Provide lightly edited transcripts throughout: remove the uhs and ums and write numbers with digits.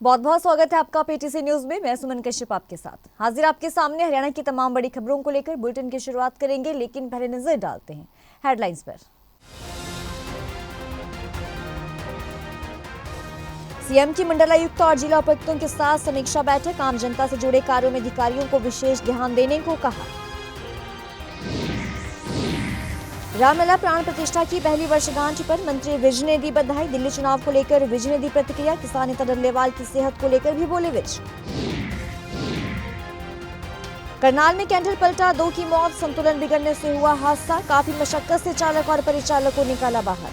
बहुत बहुत स्वागत है आपका पीटीसी न्यूज में। मैं सुमन कश्यप आपके साथ हाजिर आपके सामने हरियाणा की तमाम बड़ी खबरों को लेकर बुलेटिन की शुरुआत करेंगे, लेकिन पहले नजर डालते हैं हेडलाइंस पर। सीएम की मंडलायुक्त और जिला उपायुक्तों के साथ समीक्षा बैठक, आम जनता से जुड़े कार्यों में अधिकारियों को विशेष ध्यान देने को कहा। रामलला प्राण प्रतिष्ठा की पहली वर्षगांठ पर मंत्री विज ने दी बधाई, दिल्ली चुनाव को लेकर विज ने दी प्रतिक्रिया, किसान नेता डल्लेवाल की सेहत को लेकर भी बोले विज। करनाल में कैंटर पलटा, 2 की मौत, संतुलन बिगड़ने से हुआ हादसा, काफी मशक्कत से चालक और परिचालक को निकाला बाहर।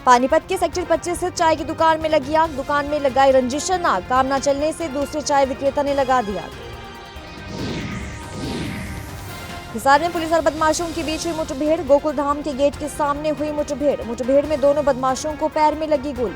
पानीपत के सेक्टर 25 स्थित चाय की दुकान में लगी आग, दुकान में लगाई रंजिशन आग, काम न चलने से दूसरे चाय विक्रेता ने लगा दी आग। हिसार में पुलिस और बदमाशों के बीच हुई मुठभेड़, गोकुलधाम के गेट के सामने हुई मुठभेड़ में दोनों बदमाशों को पैर में लगी गोली।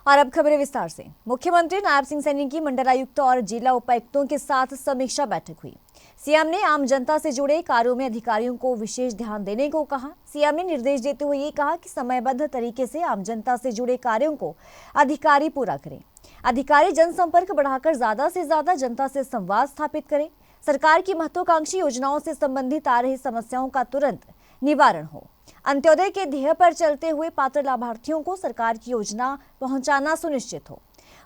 और अब खबरें विस्तार से। मुख्यमंत्री नायब सिंह सैनी की मंडलायुक्त और जिला उपायुक्तों के साथ समीक्षा बैठक हुई। सीएम ने आम जनता से जुड़े कार्यों में अधिकारियों को विशेष ध्यान देने को कहा। सीएम ने निर्देश देते हुए ये कहा कि समयबद्ध तरीके से आम जनता से जुड़े कार्यों को अधिकारी पूरा करें। अधिकारी जनसंपर्क बढ़ाकर ज्यादा से ज्यादा जनता से संवाद स्थापित करें। सरकार की महत्वाकांक्षी योजनाओं से संबंधित आ रही समस्याओं का तुरंत निवारण हो। अंत्योदय के ध्येय पर चलते हुए पात्र लाभार्थियों को सरकार की योजना पहुंचाना सुनिश्चित हो।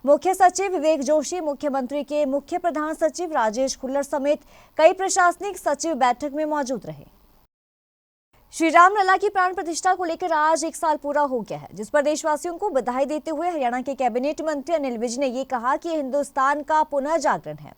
मुख्य सचिव विवेक जोशी, मुख्यमंत्री के मुख्य प्रधान सचिव राजेश खुल्लर समेत कई प्रशासनिक सचिव बैठक में मौजूद रहे। श्री रामलला की प्राण प्रतिष्ठा को लेकर आज 1 साल पूरा हो गया है, जिस पर देशवासियों को बधाई देते हुए हरियाणा के कैबिनेट मंत्री अनिल विज ने ये कहा कि हिंदुस्तान का पुनर्जागरण है।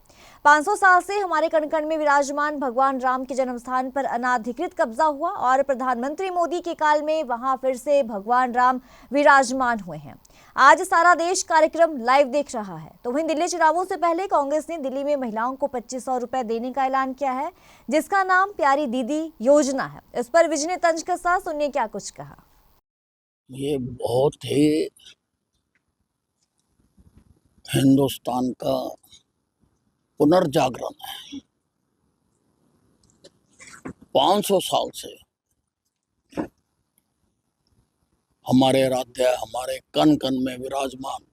500 साल से हमारे कण कण में विराजमान भगवान राम के जन्म स्थान पर अनाधिकृत कब्जा हुआ और प्रधानमंत्री मोदी के काल में वहां फिर से भगवान राम विराजमान हुए हैं। आज सारा देश कार्यक्रम लाइव देख रहा है। तो वहीं दिल्ली चुनावों से पहले कांग्रेस ने दिल्ली में महिलाओं को 2500 रुपए देने का ऐलान किया है, जिसका नाम प्यारी दीदी योजना है। इस पर विज ने तंज कसा, सुनिए क्या कुछ कहा। ये बहुत ही हिंदुस्तान का पुनर्जागरण है। 500 साल से हमारे आराध्य, हमारे कण कण में विराजमान,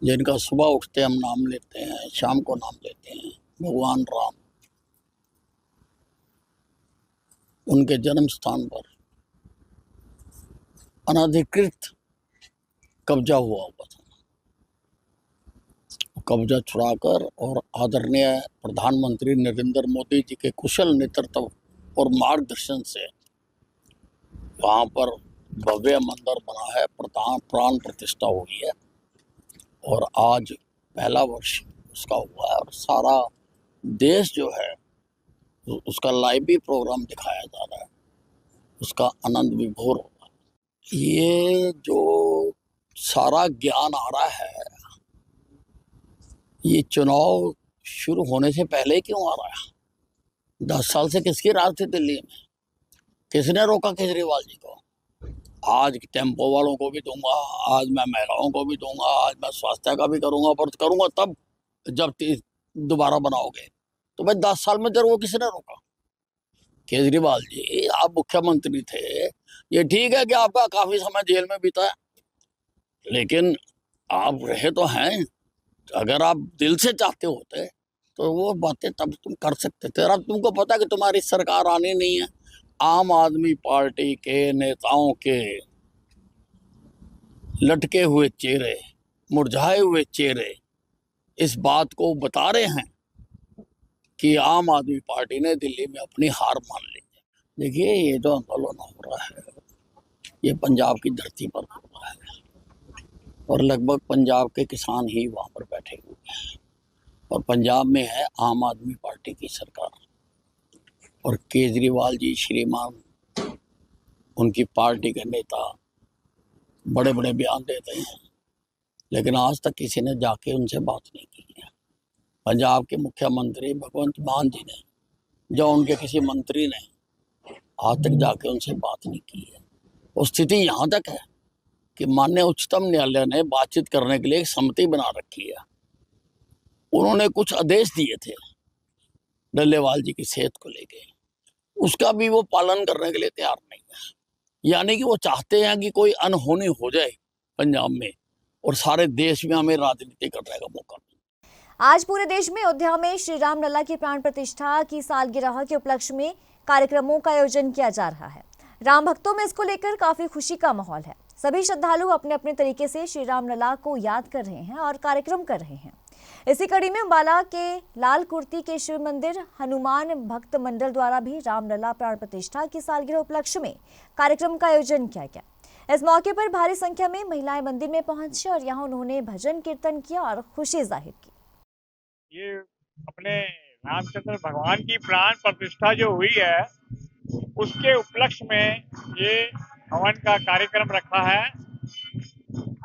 जिनका सुबह उठते हम नाम लेते हैं, शाम को नाम लेते हैं, भगवान राम, उनके जन्म स्थान पर अनधिकृत कब्जा हुआ था। कब्जा छुड़ाकर और आदरणीय प्रधानमंत्री नरेंद्र मोदी जी के कुशल नेतृत्व और मार्गदर्शन से वहाँ पर भव्य मंदिर बना है, प्राण प्रतिष्ठा हुई है और आज पहला वर्ष उसका हुआ है और सारा देश जो है उसका लाइव भी प्रोग्राम दिखाया जा रहा है, उसका आनंद विभोर हो रहा है। ये जो सारा ज्ञान आ रहा है, ये चुनाव शुरू होने से पहले क्यों आ रहा है? 10 साल से किसकी राज थी दिल्ली में? किसने रोका केजरीवाल जी को? आज टेम्पो वालों को भी दूंगा, आज मैं महिलाओं को भी दूंगा, आज मैं स्वास्थ्य का भी करूंगा, पर करूंगा तब जब दोबारा बनाओगे। तो भाई 10 साल में जरूर वो किसने रोका? केजरीवाल जी, आप मुख्यमंत्री थे, ये ठीक है कि आपका काफी समय जेल में बीता है, लेकिन आप रहे तो हैं। अगर आप दिल से चाहते होते तो वो बातें तब तुम कर सकते थे। अब तुमको पता है कि तुम्हारी सरकार आनी नहीं है। आम आदमी पार्टी के नेताओं के लटके हुए चेहरे, मुरझाए हुए चेहरे इस बात को बता रहे हैं कि आम आदमी पार्टी ने दिल्ली में अपनी हार मान ली है। देखिए, ये जो आंदोलन हो रहा है, ये पंजाब की धरती पर हो रहा है और लगभग पंजाब के किसान ही वहाँ पर बैठे हुए हैं और पंजाब में है आम आदमी पार्टी की सरकार और केजरीवाल जी श्रीमान, उनकी पार्टी के नेता बड़े बड़े बयान देते हैं, लेकिन आज तक किसी ने जाके उनसे बात नहीं की है। पंजाब के मुख्यमंत्री भगवंत मान जी ने, जो उनके किसी मंत्री ने आज तक जाके उनसे बात नहीं की है। वो स्थिति यहाँ तक है कि माननीय उच्चतम न्यायालय ने बातचीत करने के लिए एक समिति बना रखी है। उन्होंने कुछ आदेश दिए थे डल्लेवाल जी की सेहत को लेके, उसका भी वो पालन करने के लिए तैयार नहीं है। यानी कि वो चाहते हैं कि कोई अनहोनी हो जाए पंजाब में और सारे देश में हमें राजनीति करने का मौका मिले। आज पूरे देश में अयोध्या में श्री राम लला की प्राण प्रतिष्ठा की सालगिरह के उपलक्ष्य में कार्यक्रमों का आयोजन किया जा रहा है। राम भक्तों में इसको लेकर काफी खुशी का माहौल है। सभी श्रद्धालु अपने अपने तरीके से श्री राम लला को याद कर रहे हैं और कार्यक्रम कर रहे हैं। इसी कड़ी में अंबाला के लाल कुर्ती के शिव मंदिर हनुमान भक्त मंडल द्वारा भी रामलला प्राण प्रतिष्ठा की सालगिरह उपलक्ष्य में कार्यक्रम का आयोजन किया गया। इस मौके पर भारी संख्या में महिलाएं मंदिर में पहुंची और यहां उन्होंने भजन कीर्तन किया और खुशी जाहिर की। ये अपने रामचंद्र भगवान की प्राण प्रतिष्ठा जो हुई है उसके उपलक्ष्य में ये हवन का कार्यक्रम रखा है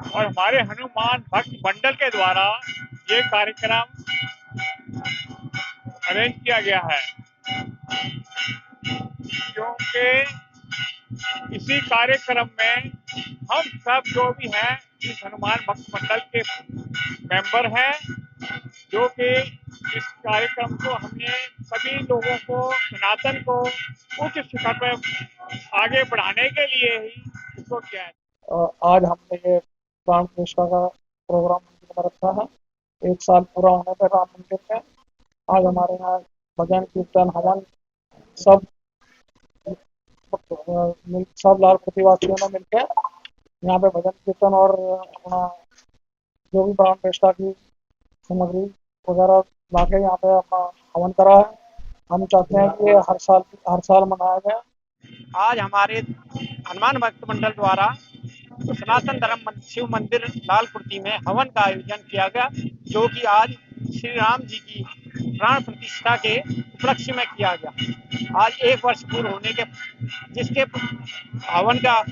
और हमारे हनुमान भक्त मंडल के द्वारा ये कार्यक्रम अरेंज किया गया है, क्योंकि इसी कार्यक्रम में हम सब जो भी हैं इस हनुमान भक्त मंडल के मेंबर हैं, जो कि इस कार्यक्रम को हमने सभी लोगों को सनातन को उच्च शिखर पर आगे बढ़ाने के लिए ही इसको किया है। आज हमने ये प्राण प्रतिष्ठा का प्रोग्राम में रखा है। 1 साल पूरा होने पर राम मंदिर में आज हमारे यहाँ भजन कीर्तन हवन सब लाल प्रतिवासियों ने मिलकर यहाँ पे भजन कीर्तन और अपना जो भी प्राण प्रतिष्ठा की सामग्री वगैरह लाके यहाँ पे अपना हवन करा है। हम चाहते हैं कि ये हर साल मनाया जाए। आज हमारे हनुमान भक्त मंडल द्वारा सनातन धर्म शिव मंदिर लाल कुर्ती में हवन का आयोजन किया गया, जो कि आज श्री राम जी की प्राण प्रतिष्ठा के उपलक्ष्य में किया गया। आज 1 वर्ष पूर्ण होने के जिसके हवन का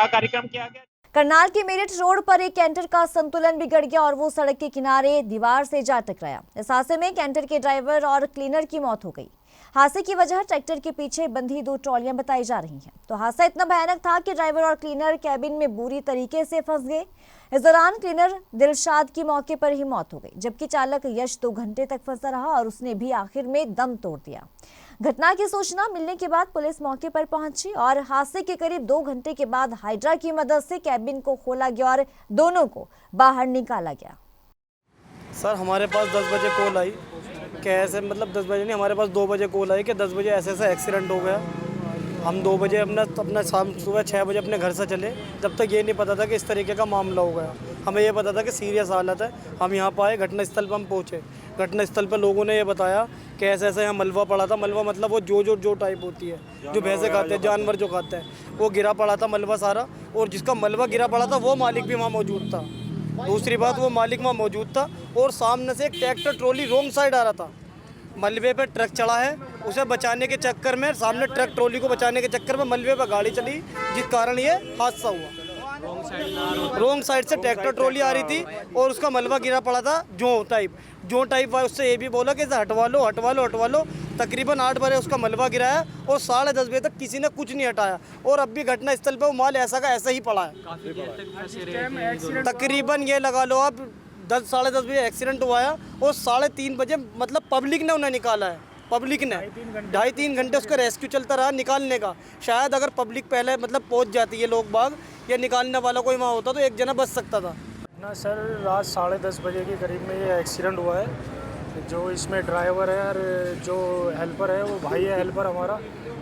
कार्यक्रम किया गया। करनाल के मेरठ रोड पर एक कैंटर का संतुलन बिगड़ गया और वो सड़क के किनारे दीवार से जा टकराया। इस हादसे में कैंटर के ड्राइवर और क्लीनर की मौत हो गई। हादसे की वजह ट्रैक्टर के पीछे बंधी 2 ट्रॉलियां बताई जा रही हैं। तो हादसा इतना भयानक था कि ड्राइवर और क्लीनर कैबिन में बुरी तरीके से फंस गए। इस दौरान क्लीनर दिलशाद की मौके पर ही मौत हो गई, जबकि चालक यश 2 घंटे तक फंसा रहा और उसने भी आखिर में दम तोड़ दिया। घटना की सूचना मिलने के बाद पुलिस मौके पर पहुंची और हादसे के करीब 2 घंटे के बाद हाइड्रा की मदद से कैबिन को खोला गया और दोनों को बाहर निकाला गया। सर हमारे पास 10 बजे कॉल आई कि ऐसे, मतलब 10 बजे नहीं, हमारे पास 2 बजे कॉल आई कि 10 बजे ऐसे एक्सीडेंट हो गया। हम 2 बजे अपना सुबह 6 बजे अपने घर से चले। जब तक ये नहीं पता था कि इस तरीके का मामला हो गया। हमें ये पता था कि सीरियस हालत है। हम यहाँ पर आए, घटनास्थल पर हम पहुँचे। घटनास्थल पर लोगों ने ये बताया कि ऐसे यहाँ मलबा पड़ा था। मलबा मतलब वो जो टाइप होती है, जो भैंसे खाते हैं, जानवर जो खाते हैं, वो गिरा पड़ा था मलबा सारा। और जिसका मलबा गिरा पड़ा था वो मालिक भी वहाँ मौजूद था। दूसरी बात, वो मालिक वहाँ मौजूद था और सामने से एक ट्रैक्टर ट्रॉली रोंग साइड आ रहा था। मलबे पे ट्रक चढ़ा है, उसे बचाने के चक्कर में, सामने ट्रक ट्रॉली को बचाने के चक्कर में मलबे पे गाड़ी चली, जिस कारण ये हादसा हुआ। रोंग साइड से ट्रैक्टर ट्रॉली आ रही थी और उसका मलबा गिरा पड़ा था जो टाइप उससे ये भी बोला कि इसे हटवा लो। तकरीबन 8 बजे उसका मलबा गिराया और 10:30 बजे तक किसी ने कुछ नहीं हटाया और अब भी घटना स्थल पे वो माल ऐसा का ऐसा ही पड़ा है। तकरीबन ये लगा लो आप 10-10:30 बजे एक्सीडेंट हुआ है और 3:30 बजे मतलब पब्लिक ने उन्हें निकाला है। पब्लिक ने 2.5-3 घंटे उसका रेस्क्यू चलता रहा निकालने का। शायद अगर पब्लिक पहले मतलब पहुंच जाती है, लोग बाग या निकालने वाला कोई वहाँ होता तो एक जना बच सकता था ना। सर रात 10:30 बजे के करीब में ये एक्सीडेंट हुआ है। जो इसमें ड्राइवर है और जो हेल्पर है, वो भाई है हेल्पर हमारा।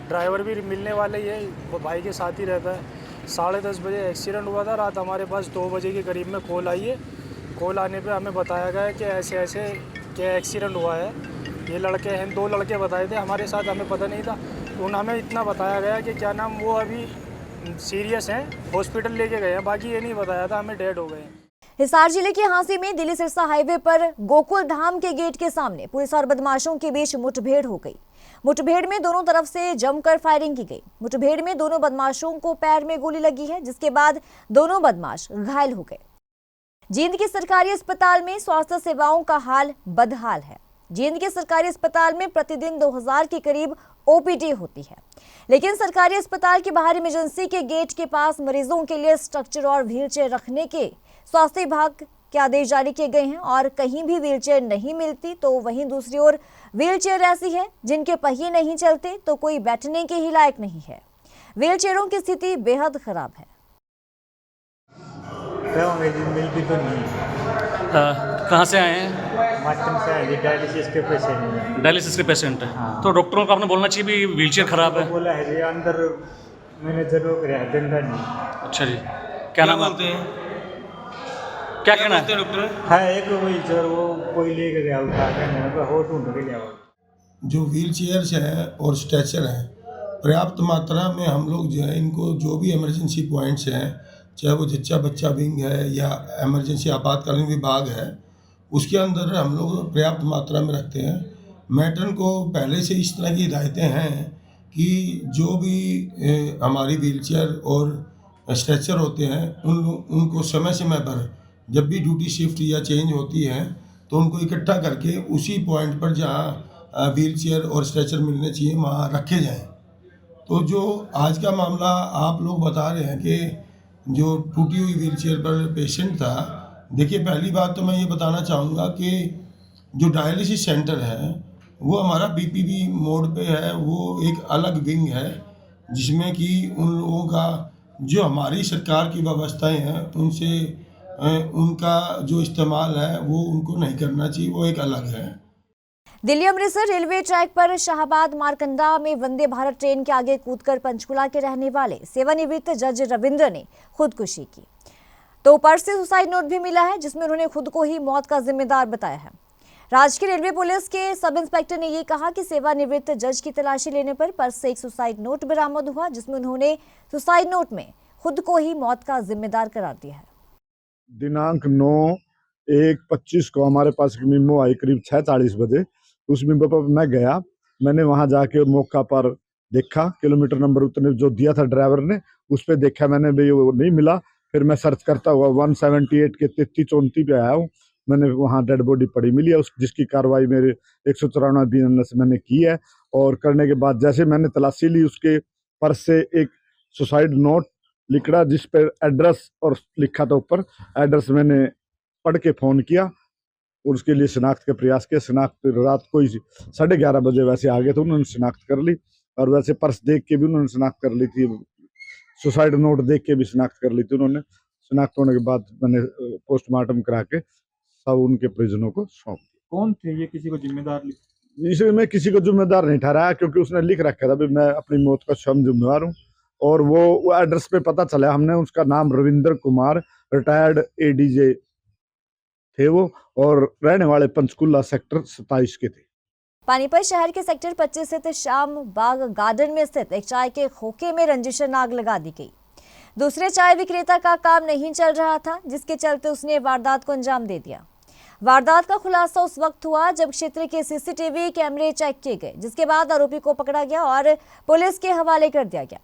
ड्राइवर भी मिलने वाले ही है, वो भाई के साथ ही रहता है। 10:30 बजे एक्सीडेंट हुआ था। रात हमारे पास 2 बजे के करीब में कॉल आई है। कॉल आने पे हमें बताया गया कि ऐसे क्या एक्सीडेंट हुआ है। ये लड़के हैं, 2 लड़के बताए थे हमारे साथ, हमें पता नहीं था। हमें इतना बताया गया कि क्या नाम, वो अभी सीरियस हैं, हॉस्पिटल लेके गए हैं। बाकी ये नहीं बताया था हमें डेड हो गए हैं। हिसार जिले के हांसी में दिल्ली सिरसा हाईवे पर गोकुल धाम के गेट के सामने पुलिस और बदमाशों के बीच मुठभेड़ हो गई। मुठभेड़ में दोनों तरफ से जमकर फायरिंग की गई। मुठभेड़ में दोनों बदमाशों को पैर में गोली लगी है, जिसके बाद दोनों बदमाश घायल हो गए। जींद के सरकारी अस्पताल में स्वास्थ्य सेवाओं का हाल बदहाल है। जींद के सरकारी अस्पताल में प्रतिदिन 2000 के करीब ओपीडी होती है, लेकिन सरकारी अस्पताल के बाहर इमरजेंसी के गेट के पास मरीजों के लिए स्ट्रक्चर और व्हीलचेयर रखने के स्वास्थ्य विभाग के आदेश जारी किए गए हैं और कहीं भी व्हीलचेयर नहीं मिलती तो वहीं दूसरी ओर व्हीलचेयर ऐसी है जिनके पहिए नहीं चलते तो कोई बैठने के ही लायक नहीं है। व्हीलचेयरों की स्थिति बेहद खराब है। मिलती तो नहीं। कहाँ से आए हैं? माध्यम से आए, डायलिसिस के पेशेंट हैं। डायलिसिस के पेशेंट हैं। तो डॉक्टरों को आपने बोलना चाहिए भी व्हीलचेयर खराब है। बोला है जी अंदर मैनेजर लोग रहा देंदा नहीं। अच्छा जी, क्या नाम बोलते हैं? क्या कहना है डॉक्टर? है एक व्हीलचेयर वो कोई लेके गया उठा के हो ढूंढ के लिया। जो व्हील चेयर्स हैं और स्ट्रेचर हैं पर्याप्त मात्रा में हम लोग जो है इनको जो भी इमरजेंसी पॉइंट्स हैं, चाहे वो जच्चा बच्चा विंग है या इमरजेंसी आपातकालीन विभाग है, उसके अंदर हम लोग पर्याप्त मात्रा में रखते हैं। मैट्रन को पहले से इस तरह की हिदायतें हैं कि जो भी हमारी व्हीलचेयर और स्ट्रेचर होते हैं उनको समय समय पर जब भी ड्यूटी शिफ्ट या चेंज होती है तो उनको इकट्ठा करके उसी पॉइंट पर जहाँ व्हीलचेयर और स्ट्रेचर मिलने चाहिए वहाँ रखे जाएं। तो जो आज का मामला आप लोग बता रहे हैं कि जो टूटी हुई व्हीलचेयर पर पेशेंट था, देखिए पहली बात तो मैं ये बताना चाहूँगा कि जो डायलिसिस सेंटर है वो हमारा बीपीवी मोड पे है। वो एक अलग विंग है जिसमें कि उन लोगों का जो हमारी सरकार की व्यवस्थाएं हैं उनसे उनका जो इस्तेमाल है वो उनको नहीं करना चाहिए, वो एक अलग है। दिल्ली अमृतसर रेलवे ट्रैक पर शाहबाद मारकंडा में वंदे भारत ट्रेन के आगे कूदकर पंचकुला के रहने वाले सेवानिवृत्त जज रविंद्र ने खुदकुशी की। तो पर्स से सुसाइड नोट भी मिला है जिसमें उन्होंने खुद को ही मौत का जिम्मेदार बताया है। राजकीय रेलवे पुलिस के सब इंस्पेक्टर ने ये कहा कि सेवानिवृत्त जज की तलाशी लेने पर पर्स से एक सुसाइड नोट बरामद हुआ जिसमें उन्होंने सुसाइड नोट में खुद को ही मौत का जिम्मेदार करार दिया है। दिनांक 9/1/25 को हमारे पास एक मीमो आई करीब 6:40 बजे। उस मीमो पर मैं गया, मैंने वहां जाके मौका पर देखा, किलोमीटर नंबर उतने जो दिया था ड्राइवर ने उस पर देखा मैंने, भी वो नहीं मिला। फिर मैं सर्च करता हुआ 178 के 33-34 पे आया हूँ। मैंने वहाँ डेड बॉडी पड़ी मिली है, उस जिसकी कार्रवाई मेरे 194 BNS से मैंने की है। और करने के बाद जैसे मैंने तलाशी ली उसके पर्स से एक सुसाइड नोट लिखा जिस पर एड्रेस और लिखा था ऊपर एड्रेस। मैंने पढ़ के फ़ोन किया और उसके लिए शिनाख्त के प्रयास किए। शिनाख्त रात को 11:30 बजे वैसे आ गए थे, उन्होंने शिनाख्त कर ली और वैसे पर्स देख के भी उन्होंने शिनाख्त कर ली थी, सुसाइड नोट देख के भी शिनाख्त कर ली थी उन्होंने। शिनाख्त होने के बाद मैंने पोस्टमार्टम करा के सब उनके परिजनों को सौंप दिया। कौन थे ये, किसी को जिम्मेदार? इसलिए मैं किसी को जिम्मेदार नहीं ठहराया क्योंकि उसने लिख रखा था भी मैं अपनी मौत का स्वयं जिम्मेवार हूँ। और वो एड्रेस पे पता चला, हमने उसका नाम रविंद्र कुमार रिटायर्ड ADJ थे वो, और रहने वाले पंचकुला सेक्टर 27 के थे। पानीपत शहर के सेक्टर 25 स्थित श्याम बाग गार्डन में स्थित एक चाय के खोखे में रंजिश आग लगा दी गई। दूसरे चाय विक्रेता का काम नहीं चल रहा था जिसके चलते उसने वारदात को अंजाम दे दिया। वारदात का खुलासा उस वक्त हुआ जब क्षेत्र के CCTV कैमरे चेक किए गए, जिसके बाद आरोपी को पकड़ा गया और पुलिस के हवाले कर दिया गया।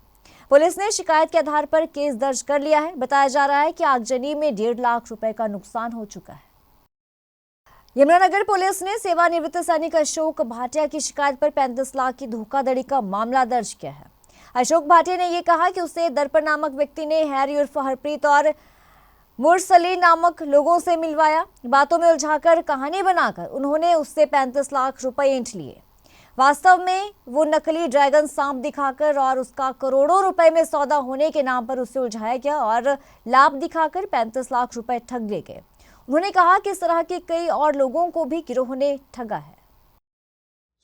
पुलिस ने शिकायत के आधार पर केस दर्ज कर लिया है। बताया जा रहा है कि आगजनी में 1.5 लाख रुपए का नुकसान हो चुका है। यमुनानगर पुलिस ने सेवानिवृत्त सैनिक अशोक भाटिया की शिकायत पर 35 लाख की धोखाधड़ी का मामला दर्ज किया है। अशोक भाटिया ने यह कहा कि उसे दर्पण नामक व्यक्ति ने हैरी उर्फ हरप्रीत और मुरसली नामक लोगों से मिलवाया। बातों में उलझाकर कहानी बनाकर उन्होंने उससे 35 लाख रुपए ऐंठ लिए। वास्तव में वो नकली ड्रैगन सांप दिखाकर और उसका करोड़ों रुपए में सौदा होने के नाम पर उसे उलझाया गया और लाभ दिखाकर 35 लाख रुपए ठग लिए गए। उन्होंने कहा कि इस तरह के कई और लोगों को भी गिरोह ने ठगा है।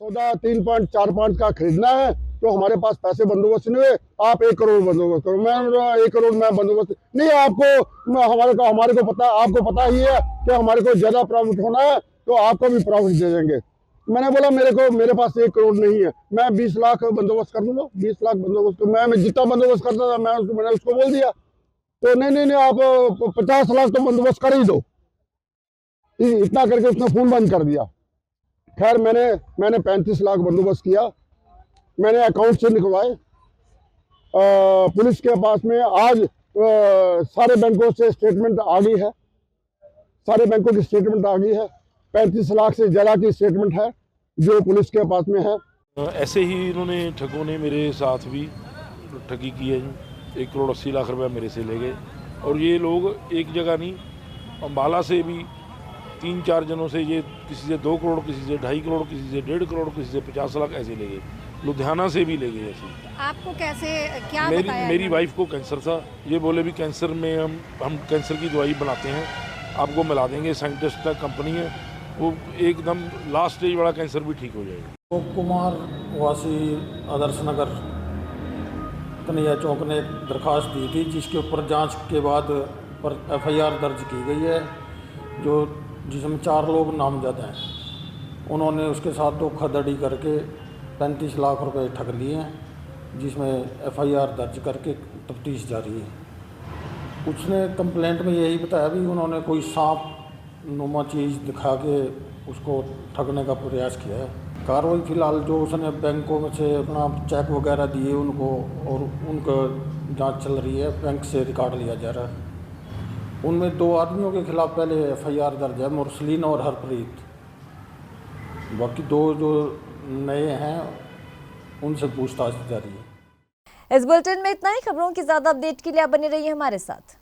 सौदा 3.4 का खरीदना है तो हमारे पास पैसे बंदोबस्त नहीं हुए, आप 1 करोड़ बंदोबस्त करो। मैं 1 करोड़ मैं बंदोबस्त नहीं, हमारे को पता, आपको पता ही है कि हमारे को ज्यादा प्रॉफिट होना है तो आपको भी प्रॉफिट दे देंगे। मैंने बोला मेरे पास 1 करोड़ नहीं है, मैं 20 लाख बंदोबस्त कर दूंगा। 20 लाख बंदोबस्त मैं जितना बंदोबस्त करता था मैंने उसको बोल दिया तो नहीं आप 50 लाख तो बंदोबस्त कर ही दो। इतना करके उसने फोन बंद कर दिया। खैर मैंने 35 लाख बंदोबस्त किया, मैंने अकाउंट से निकलवाए। पुलिस के पास में आज सारे बैंकों से स्टेटमेंट आ गई है, सारे बैंकों की स्टेटमेंट आ गई है। 35 लाख से ज़्यादा की स्टेटमेंट है जो पुलिस के पास में है। ऐसे ही इन्होंने ठगों ने मेरे साथ भी ठगी की है जी। 1 करोड़ 80 लाख रुपया मेरे से ले गए। और ये लोग एक जगह नहीं, अम्बाला से भी 3-4 जनों से, ये किसी से 2 करोड़, किसी से 2.5 करोड़, किसी से 1.5 करोड़, किसी से 50 लाख ऐसे ले गए। लुधियाना से भी ले गए ऐसे। आपको कैसे क्या मेरी वाइफ को कैंसर था। ये बोले भी कैंसर में हम कैंसर की दवाई बनाते हैं, आपको मिला देंगे। साइंटिस्ट कंपनी है, वो एकदम लास्ट स्टेज वाला कैंसर भी ठीक हो जाएगा। अशोक कुमार वासी आदर्श नगर कन्हैया चौक ने एक दरख्वास्त दी थी, जिसके ऊपर जांच के बाद पर FIR दर्ज की गई है, जिसमें 4 लोग नामजद हैं। उन्होंने उसके साथ धोखाधड़ी करके 35 लाख रुपए ठग लिए हैं, जिसमें FIR दर्ज करके तफ्तीश जारी है। उसने कंप्लेंट में यही बताया भी उन्होंने कोई सांप नुमा चीज़ दिखा के उसको ठगने का प्रयास किया है। कार्रवाई फिलहाल जो उसने बैंकों में से अपना चेक वगैरह दिए उनको, और उनका जांच चल रही है, बैंक से रिकॉर्ड लिया जा रहा है। उनमें 2 आदमियों के खिलाफ पहले FIR दर्ज है, मुरसलीन और हरप्रीत। बाकी 2 जो नए हैं उनसे पूछताछ जारी है। इस बुलेटिन में इतना ही। खबरों की ज्यादा अपडेट के लिए आप बने रहिए हमारे साथ।